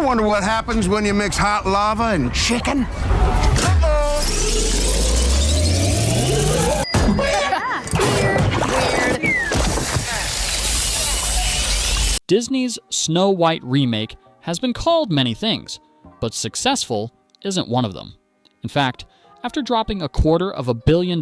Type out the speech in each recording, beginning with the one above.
wonder what happens when you mix hot lava and chicken. Disney's Snow White remake has been called many things, but successful isn't one of them. In fact, after dropping $250 million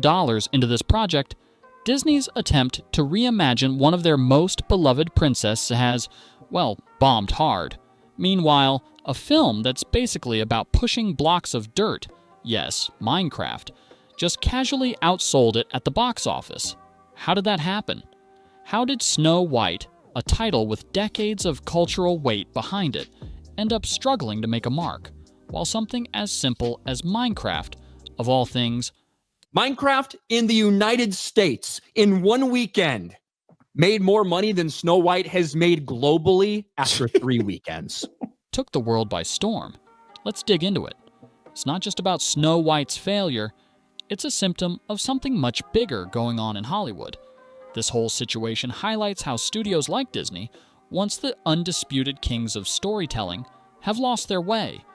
into this project, Disney's attempt to reimagine one of their most beloved princesses has, well, bombed hard. Meanwhile, a film that's basically about pushing blocks of dirt, yes, Minecraft, just casually outsold it at the box office. How did that happen? How did Snow White, a title with decades of cultural weight behind it, end up struggling to make a mark, while something as simple as Minecraft, of all things, Minecraft in the United States in one weekend made more money than Snow White has made globally after 3 weekends. took the world by storm? Let's dig into it. It's not just about Snow White's failure, it's a symptom of something much bigger going on in Hollywood. This whole situation highlights how studios like Disney, once the undisputed kings of storytelling, have lost their way,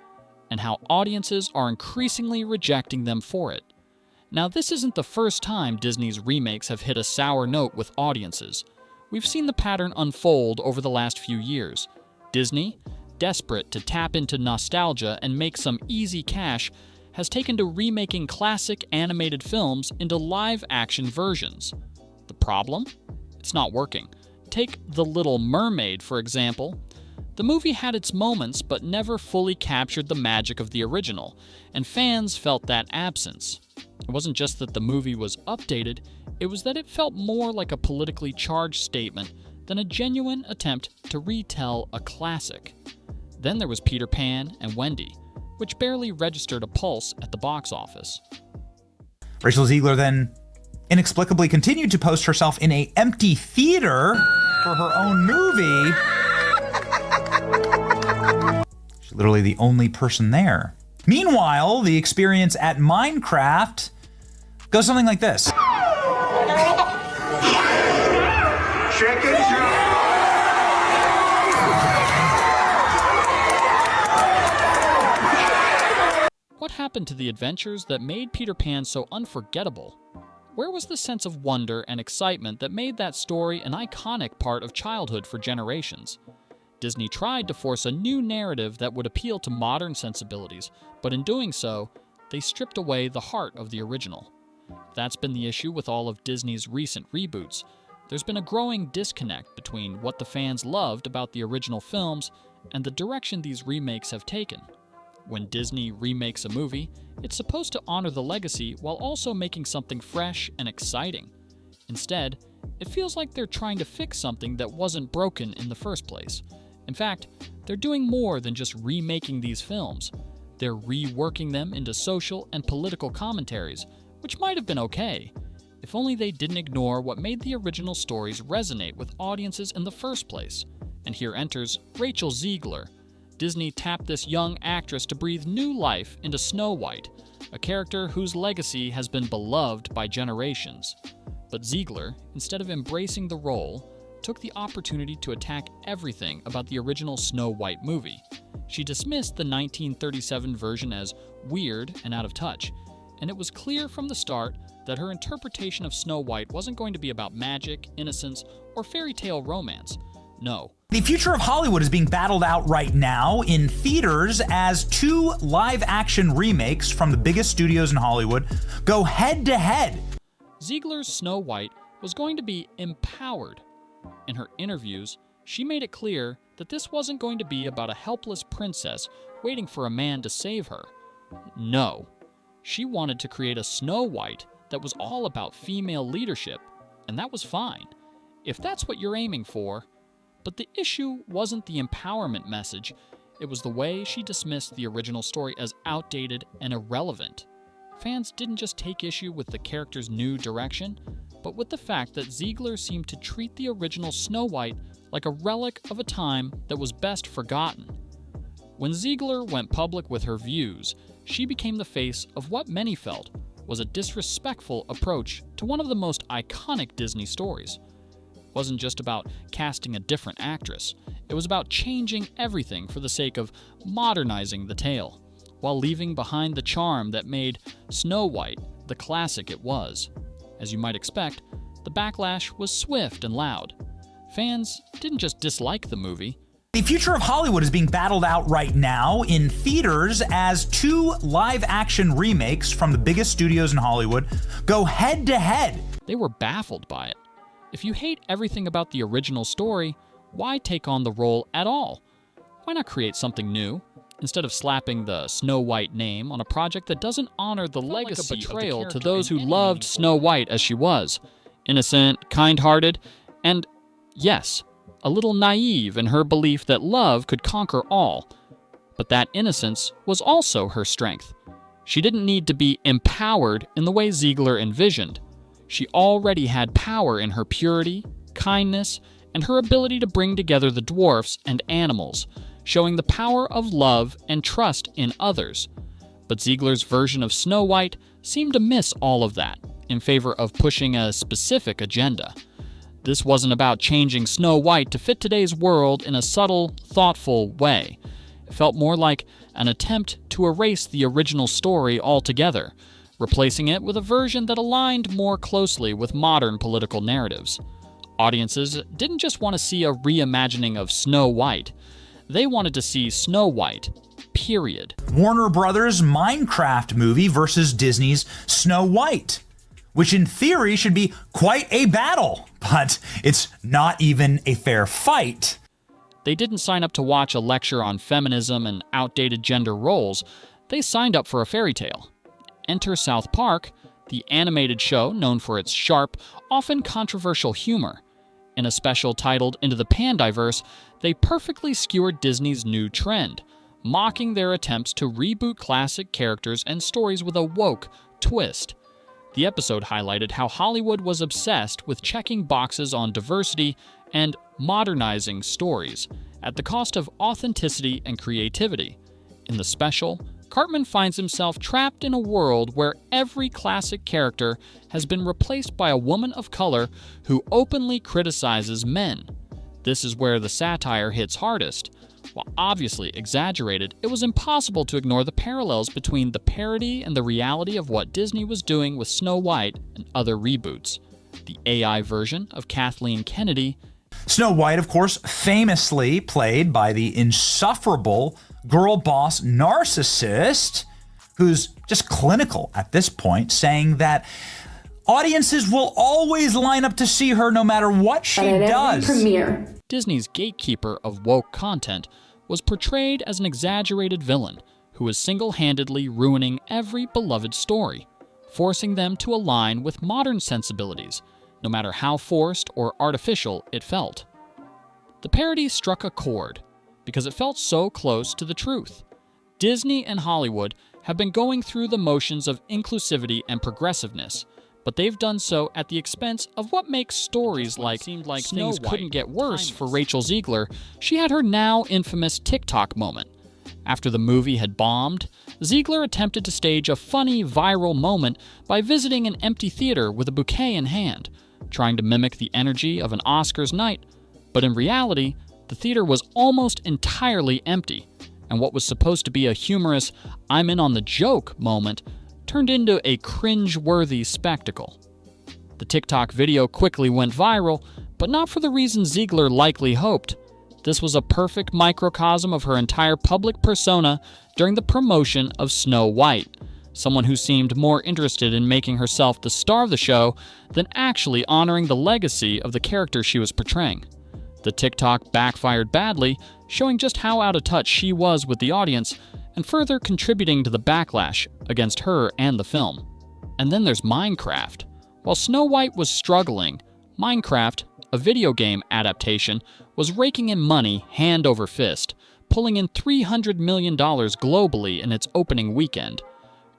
and how audiences are increasingly rejecting them for it. Now, this isn't the first time Disney's remakes have hit a sour note with audiences. We've seen the pattern unfold over the last few years. Disney, desperate to tap into nostalgia and make some easy cash, has taken to remaking classic animated films into live-action versions. The problem? It's not working. Take The Little Mermaid, for example. The movie had its moments, but never fully captured the magic of the original, and fans felt that absence. It wasn't just that the movie was updated, it was that it felt more like a politically charged statement than a genuine attempt to retell a classic. Then there was Peter Pan and Wendy, which barely registered a pulse at the box office. Rachel Zegler then inexplicably continued to post herself in an empty theater for her own movie. She's literally the only person there. Meanwhile, the experience at Minecraft goes something like this. Chicken. What happened to the adventures that made Peter Pan so unforgettable? Where was the sense of wonder and excitement that made that story an iconic part of childhood for generations? Disney tried to force a new narrative that would appeal to modern sensibilities, but in doing so, they stripped away the heart of the original. That's been the issue with all of Disney's recent reboots. There's been a growing disconnect between what the fans loved about the original films and the direction these remakes have taken. When Disney remakes a movie, it's supposed to honor the legacy while also making something fresh and exciting. Instead, it feels like they're trying to fix something that wasn't broken in the first place. In fact, they're doing more than just remaking these films. They're reworking them into social and political commentaries, which might have been okay, if only they didn't ignore what made the original stories resonate with audiences in the first place. And here enters Rachel Zegler. Disney tapped this young actress to breathe new life into Snow White, a character whose legacy has been beloved by generations. But Ziggler, instead of embracing the role, took the opportunity to attack everything about the original Snow White movie. She dismissed the 1937 version as weird and out of touch, and it was clear from the start that her interpretation of Snow White wasn't going to be about magic, innocence, or fairy tale romance. No. The future of Hollywood is being battled out right now in theaters as 2 live-action remakes from the biggest studios in Hollywood go head-to-head. Ziegler's Snow White was going to be empowered. In her interviews, she made it clear that this wasn't going to be about a helpless princess waiting for a man to save her. No. She wanted to create a Snow White that was all about female leadership, and that was fine, if that's what you're aiming for. But the issue wasn't the empowerment message, it was the way she dismissed the original story as outdated and irrelevant. Fans didn't just take issue with the character's new direction, but with the fact that Ziegler seemed to treat the original Snow White like a relic of a time that was best forgotten. When Ziegler went public with her views, she became the face of what many felt was a disrespectful approach to one of the most iconic Disney stories. It wasn't just about casting a different actress, It was about changing everything for the sake of modernizing the tale, while leaving behind the charm that made Snow White the classic it was. As you might expect, the backlash was swift and loud. Fans didn't just dislike the movie. The future of Hollywood is being battled out right now in theaters as two live-action remakes from the biggest studios in Hollywood go head-to-head. They were baffled by it. If you hate everything about the original story, why take on the role at all? Why not create something new, instead of slapping the Snow White name on a project that doesn't honor the legacy of betrayal to those who loved Snow White as she was? Innocent, kind-hearted, and, yes, a little naive in her belief that love could conquer all. But that innocence was also her strength. She didn't need to be empowered in the way Ziggler envisioned. She already had power in her purity, kindness, and her ability to bring together the dwarfs and animals, showing the power of love and trust in others. But Ziegler's version of Snow White seemed to miss all of that, in favor of pushing a specific agenda. This wasn't about changing Snow White to fit today's world in a subtle, thoughtful way. It felt more like an attempt to erase the original story altogether, replacing it with a version that aligned more closely with modern political narratives. Audiences didn't just want to see a reimagining of Snow White. They wanted to see Snow White, period. Warner Brothers' Minecraft movie versus Disney's Snow White, which in theory should be quite a battle, but it's not even a fair fight. They didn't sign up to watch a lecture on feminism and outdated gender roles. They signed up for a fairy tale. Enter South Park, the animated show known for its sharp, often controversial humor. In a special titled Into the Pandiverse, they perfectly skewered Disney's new trend, mocking their attempts to reboot classic characters and stories with a woke twist. The episode highlighted how Hollywood was obsessed with checking boxes on diversity and modernizing stories, at the cost of authenticity and creativity. In the special, Cartman finds himself trapped in a world where every classic character has been replaced by a woman of color who openly criticizes men. This is where the satire hits hardest. While obviously exaggerated, it was impossible to ignore the parallels between the parody and the reality of what Disney was doing with Snow White and other reboots. The AI version of Kathleen Kennedy. Snow White, of course, famously played by the insufferable girl boss narcissist, who's just clinical at this point, saying that audiences will always line up to see her no matter what she does. Premiere. Disney's gatekeeper of woke content was portrayed as an exaggerated villain who was single-handedly ruining every beloved story, forcing them to align with modern sensibilities, no matter how forced or artificial it felt. The parody struck a chord because it felt so close to the truth. Disney and Hollywood have been going through the motions of inclusivity and progressiveness, but they've done so at the expense of what makes stories like things couldn't get worse for Rachel Zegler. She had her now infamous TikTok moment. After the movie had bombed, Ziegler attempted to stage a funny viral moment by visiting an empty theater with a bouquet in hand, trying to mimic the energy of an Oscars night. But in reality, the theater was almost entirely empty, and what was supposed to be a humorous "I'm in on the joke" moment turned into a cringe-worthy spectacle. The TikTok video quickly went viral, but not for the reasons Ziegler likely hoped. This was a perfect microcosm of her entire public persona during the promotion of Snow White, someone who seemed more interested in making herself the star of the show than actually honoring the legacy of the character she was portraying. The TikTok backfired badly, showing just how out of touch she was with the audience, and further contributing to the backlash against her and the film. And then there's Minecraft. While Snow White was struggling, Minecraft, a video game adaptation, was raking in money hand over fist, pulling in $300 million globally in its opening weekend.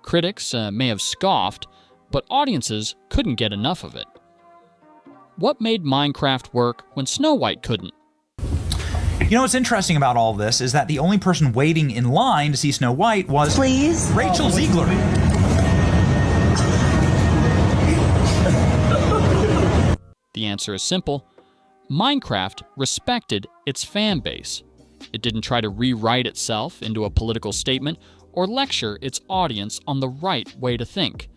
Critics may have scoffed, but audiences couldn't get enough of it. What made Minecraft work when Snow White couldn't? You know what's interesting about all this is that the only person waiting in line to see Snow White was Rachel Zegler. The answer is simple. Minecraft respected its fan base. It didn't try to rewrite itself into a political statement or lecture its audience on the right way to think.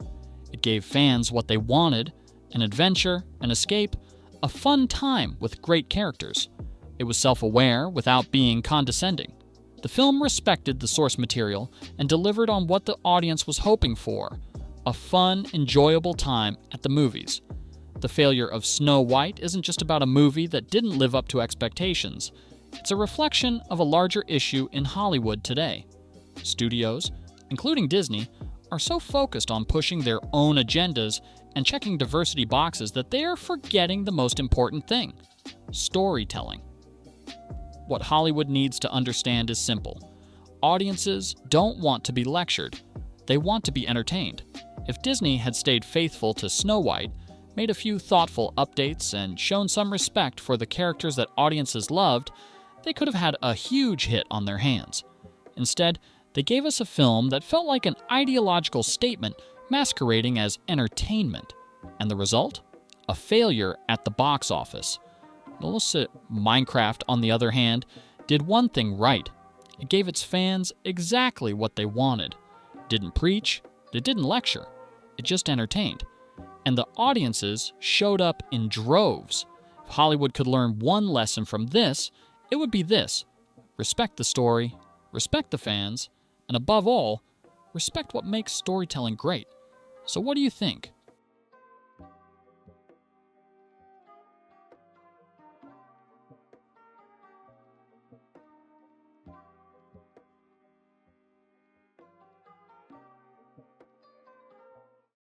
It gave fans what they wanted: an adventure, an escape, a fun time with great characters. It was self-aware without being condescending. The film respected the source material and delivered on what the audience was hoping for: a fun, enjoyable time at the movies. The failure of Snow White isn't just about a movie that didn't live up to expectations. It's a reflection of a larger issue in Hollywood today. Studios, including Disney, are so focused on pushing their own agendas and checking diversity boxes that they are forgetting the most important thing: storytelling. What Hollywood needs to understand is simple. Audiences don't want to be lectured. They want to be entertained. If Disney had stayed faithful to Snow White, made a few thoughtful updates, and shown some respect for the characters that audiences loved, they could have had a huge hit on their hands. Instead, they gave us a film that felt like an ideological statement masquerading as entertainment. And the result? A failure at the box office. Minecraft, on the other hand, did one thing right. It gave its fans exactly what they wanted. It didn't preach, it didn't lecture, it just entertained. And the audiences showed up in droves. If Hollywood could learn one lesson from this, it would be this: respect the story, respect the fans, and above all, respect what makes storytelling great. So what do you think?